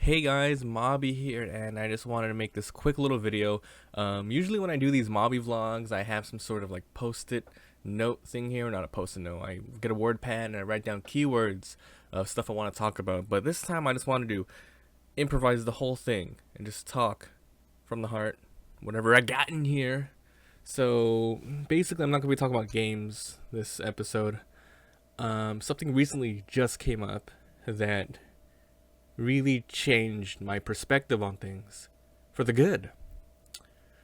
Hey guys, Mabi here, and I just wanted to make this quick little video. Usually when I do these Mabi vlogs, I have some sort of like post-it note thing here, not a post-it note. I get a word pad and I write down keywords of stuff I want to talk about. But this time I just wanted to improvise the whole thing and just talk from the heart, whatever I got in here. So basically, I'm not gonna be talking about games this episode. Something recently just came up that really changed my perspective on things for the good.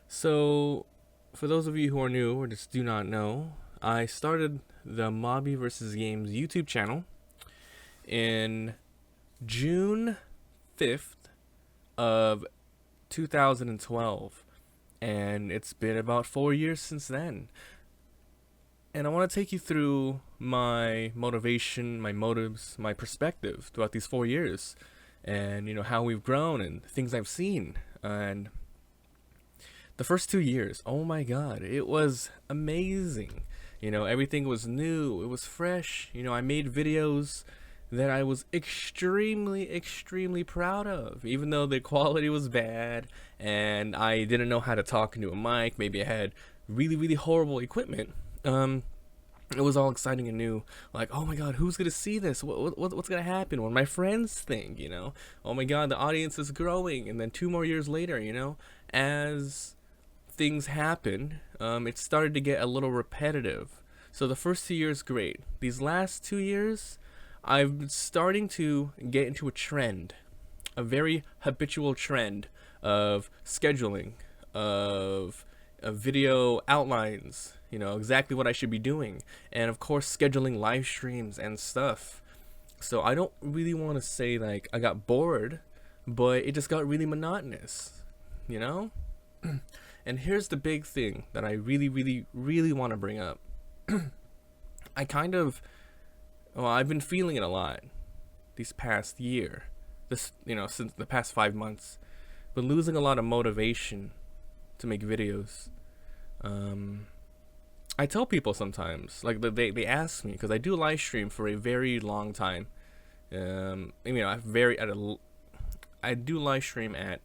So, for those of you who are new or just do not know, I started the MabiVsGames YouTube channel in June 5th of 2012, and it's been about 4 years since then. And I want to take you through my motivation, my motives, my perspective throughout these 4 years, and how we've grown and things I've seen. And the first 2 years, oh my god, it was amazing. Everything was new, it was fresh. I made videos that I was extremely proud of, even though the quality was bad and I didn't know how to talk into a mic. Maybe I had really horrible equipment. It was all exciting and new. Like, oh my god, who's gonna see this? What's gonna happen? What my friends think? Oh my god, the audience is growing. And then 2 more years later, as things happen, it started to get a little repetitive. So the first 2 years, great. These last 2 years, I've been starting to get into a trend, a very habitual trend of scheduling, of video outlines, exactly what I should be doing, and of course scheduling live streams and stuff. So I don't really want to say like I got bored, but it just got really monotonous, And here's the big thing that I really want to bring up. I've been feeling it a lot these past year, since the past 5 months, been losing a lot of motivation to make videos. I tell people sometimes, like they ask me, because I do live stream for a very long time. I do live stream at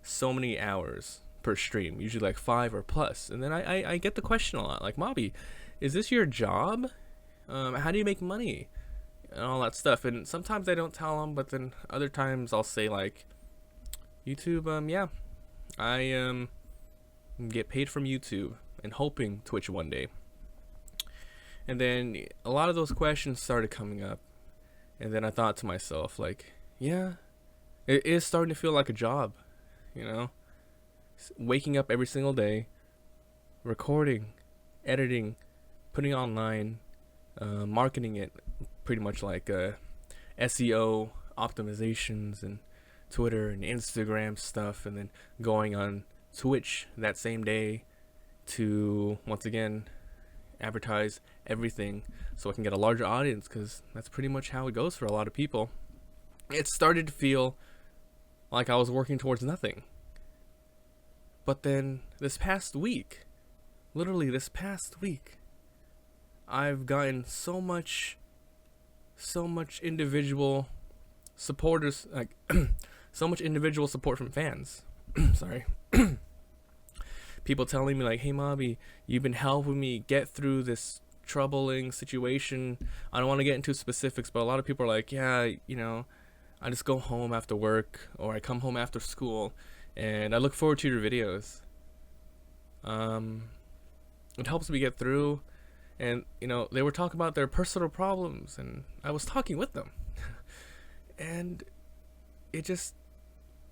so many hours per stream, usually like 5 or plus. And then I get the question a lot, like, Mabi, is this your job? How do you make money? And all that stuff. And sometimes I don't tell them, but then other times I'll say like, YouTube, yeah, I get paid from YouTube and hoping Twitch one day. And then a lot of those questions started coming up, and then I thought to myself, like, yeah, it is starting to feel like a job, waking up every single day, recording, editing, putting online, marketing it, pretty much like SEO optimizations and Twitter and Instagram stuff, and then going on Twitch that same day to once again advertise everything so I can get a larger audience, because that's pretty much how it goes for a lot of people. It started to feel like I was working towards nothing. But then this past week, literally this past week, I've gotten so much individual supporters, like so much individual support from fans. Sorry. People telling me like, hey Mabi, you've been helping me get through this troubling situation. I don't want to get into specifics, but a lot of people are like, yeah, I just go home after work, or I come home after school, and I look forward to your videos. It helps me get through. And they were talking about their personal problems, and I was talking with them. And it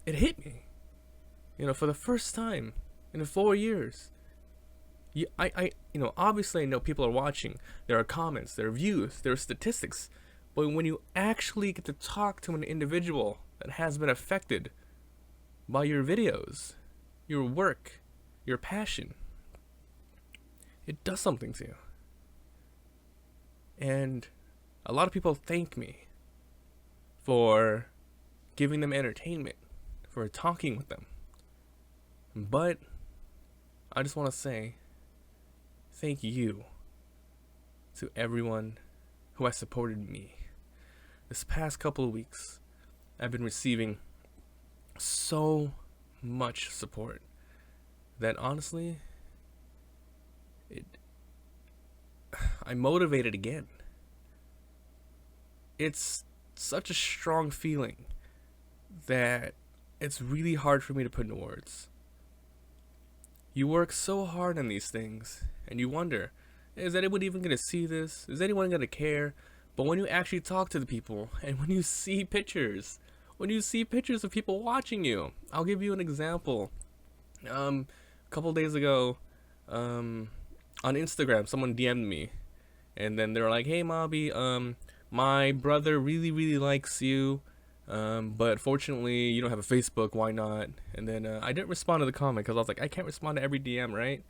hit me, for the first time in 4 years. Obviously I know people are watching. There are comments, there are views, there are statistics. But when you actually get to talk to an individual that has been affected by your videos, your work, your passion, it does something to you. And a lot of people thank me for giving them entertainment, for talking with them. But I just want to say thank you to everyone who has supported me. This past couple of weeks, I've been receiving so much support that honestly, it, I'm motivated again. It's such a strong feeling that it's really hard for me to put into words. You work so hard on these things, and you wonder, is anyone even going to see this? Is anyone going to care? But when you actually talk to the people, and when you see pictures of people watching you, I'll give you an example. A couple days ago, on Instagram, someone DM'd me, and then they were like, "Hey, Mabi, my brother really likes you, but fortunately you don't have a Facebook. Why not?" And then I didn't respond to the comment because I was like, I can't respond to every DM, right?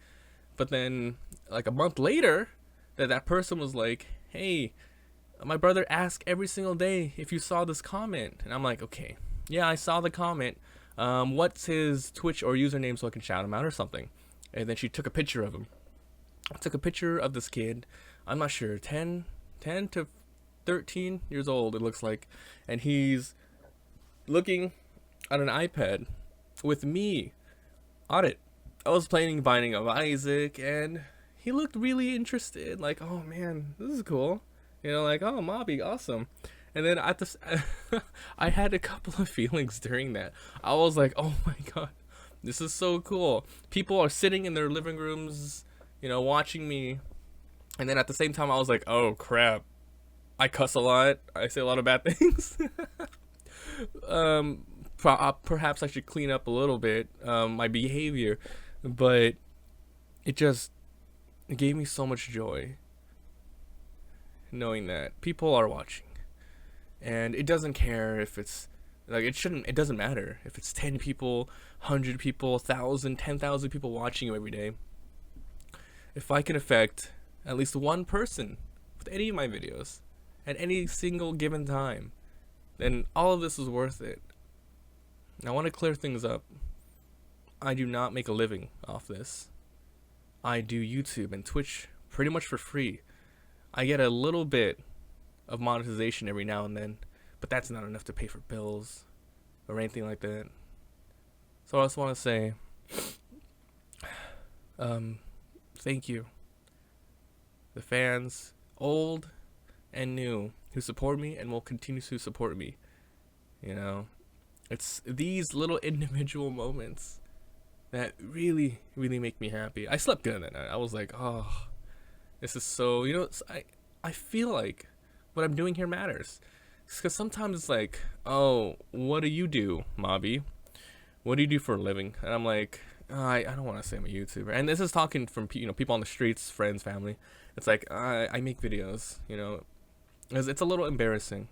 But then, like a month later, that person was like, "Hey, my brother asked every single day if you saw this comment," and I'm like, "Okay, yeah, I saw the comment. What's his Twitch or username so I can shout him out or something?" And then she took a picture of him. I took a picture of this kid. I'm not sure, 10 to 13 years old it looks like, and he's looking at an iPad with me on it. I was playing Binding of Isaac, and he looked really interested. Like, oh man, this is cool. Like, oh, Mabi, awesome. And then at this, I had a couple of feelings during that. I was like, oh my god, this is so cool. People are sitting in their living rooms, watching me. And then at the same time, I was like, oh crap, I cuss a lot. I say a lot of bad things. Perhaps I should clean up a little bit my behavior, but it gave me so much joy knowing that people are watching, and it doesn't care if it's like it doesn't matter if it's 10 people, 100 people, 1,000, 10,000 people watching you every day. If I can affect at least one person with any of my videos at any single given time, then all of this is worth it. I want to clear things up. I do not make a living off this. I do YouTube and Twitch pretty much for free. I get a little bit of monetization every now and then, but that's not enough to pay for bills or anything like that. So I just want to say, thank you. The fans, old and new, who support me and will continue to support me. It's these little individual moments that really make me happy. I slept good that night. I was like, oh, this is so, I feel like what I'm doing here matters. Because sometimes it's like, oh, what do you do, Mabi? What do you do for a living? And I'm like, oh, I don't want to say I'm a YouTuber. And this is talking from people on the streets, friends, family. It's like, I make videos, because it's a little embarrassing.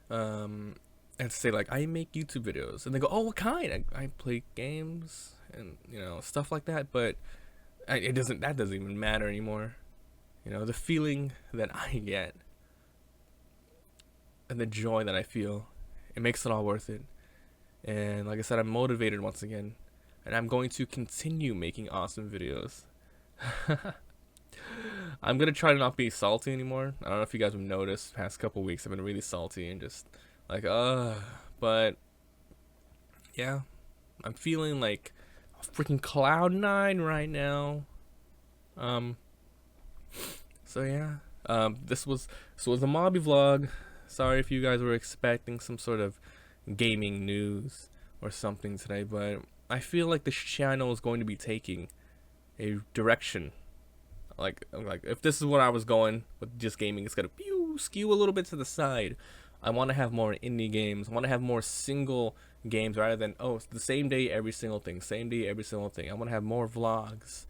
And say like, I make YouTube videos, and they go, oh, what kind? I play games and stuff like that. But that doesn't even matter anymore. The feeling that I get and the joy that I feel, it makes it all worth it. And like I said, I'm motivated once again, and I'm going to continue making awesome videos. I'm gonna try to not be salty anymore. I don't know if you guys have noticed, the past couple weeks I've been really salty and just like, but yeah, I'm feeling like a freaking cloud9 right now. So yeah, this was a Mabi vlog. Sorry if you guys were expecting some sort of gaming news or something today, but I feel like this channel is going to be taking a direction. Like if this is where I was going with just gaming, it's gonna skew a little bit to the side. I want to have more indie games. I want to have more single games rather than, oh, it's the same day every single thing, same day every single thing. I want to have more vlogs.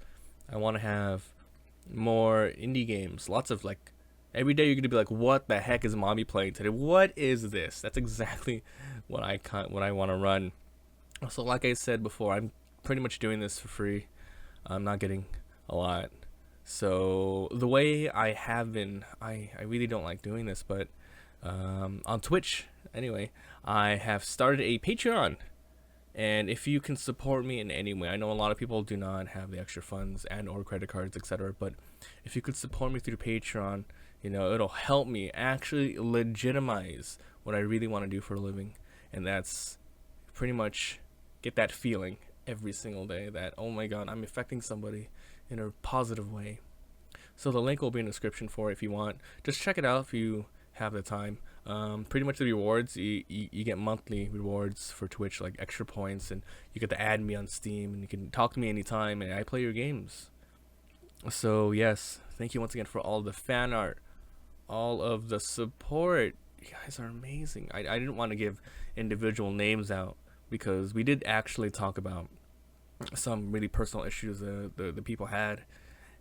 I want to have more indie games. Lots of like, every day you're gonna be like, what the heck is Mabi playing today? What is this? That's exactly what I want to run. So like I said before, I'm pretty much doing this for free. I'm not getting a lot. So the way I have been, I really don't like doing this, but on Twitch anyway, I have started a Patreon, and if you can support me in any way, I know a lot of people do not have the extra funds and or credit cards, etc., but if you could support me through Patreon, it'll help me actually legitimize what I really want to do for a living, and that's pretty much get that feeling every single day that, oh my god, I'm affecting somebody in a positive way. So the link will be in the description for it if you want. Just check it out if you have the time. Pretty much the rewards, you get monthly rewards for Twitch, like extra points, and you get to add me on Steam, and you can talk to me anytime, and I play your games. So yes, thank you once again for all the fan art, all of the support. You guys are amazing. I didn't want to give individual names out because we did actually talk about some really personal issues the people had,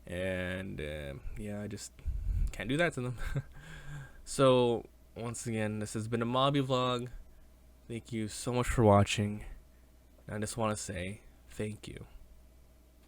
and yeah, I just can't do that to them. So once again, this has been a Mabi vlog. Thank you so much for watching. I just want to say thank you.